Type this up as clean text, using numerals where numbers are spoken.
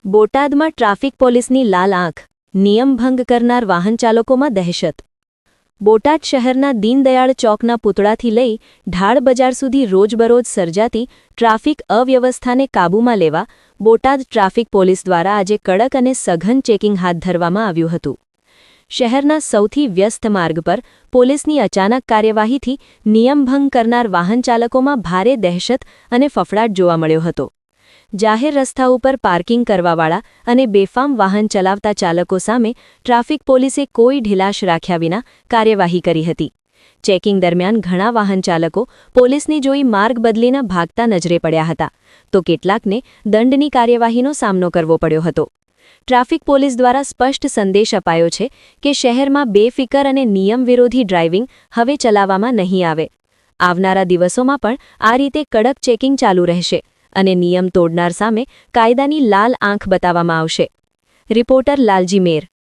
બોટાદમાં ટ્રાફિક પોલીસની લાલ આંખ, નિયમભંગ કરનાર વાહનચાલકોમાં દહેશત. બોટાદ શહેરના દીનદયાળ ચોકના પૂતળાથી લઈ ઢાળ બજાર સુધી રોજબરોજ સર્જાતી ટ્રાફિક અવ્યવસ્થાને કાબૂમાં લેવા બોટાદ ટ્રાફિક પોલીસ દ્વારા આજે કડક અને સઘન ચેકિંગ હાથ ધરવામાં આવ્યું હતું. શહેરના સૌથી વ્યસ્ત માર્ગ પર પોલીસની અચાનક કાર્યવાહીથી નિયમભંગ કરનાર વાહનચાલકોમાં ભારે દહેશત અને ફફડાટ જોવા મળ્યો હતો. જાહેર રસ્તા ઉપર પાર્કિંગ કરવાવાળા અને બેફામ વાહન ચલાવતા ચાલકો સામે ટ્રાફિક પોલીસે કોઈ ઢીલાશ રાખ્યા વિના કાર્યવાહી કરી હતી. ચેકિંગ દરમિયાન ઘણા વાહન ચાલકો પોલીસને જોઈ માર્ગ બદલીને ભાગતા નજરે પડ્યા હતા, તો કેટલાકને દંડની કાર્યવાહીનો સામનો કરવો પડ્યો હતો. ટ્રાફિક પોલીસ દ્વારા સ્પષ્ટ સંદેશ અપાયો છે કે શહેરમાં બેફિકર અને નિયમ વિરોધી ડ્રાઇવિંગ હવે ચલાવવામાં નહીં આવે. આવનારા દિવસોમાં પણ આ રીતે કડક ચેકિંગ ચાલુ રહેશે અને નિયમ તોડનાર સામે કાયદાની લાલ આંખ બતાવવામાં આવશે. રિપોર્ટર લાલજી મેર.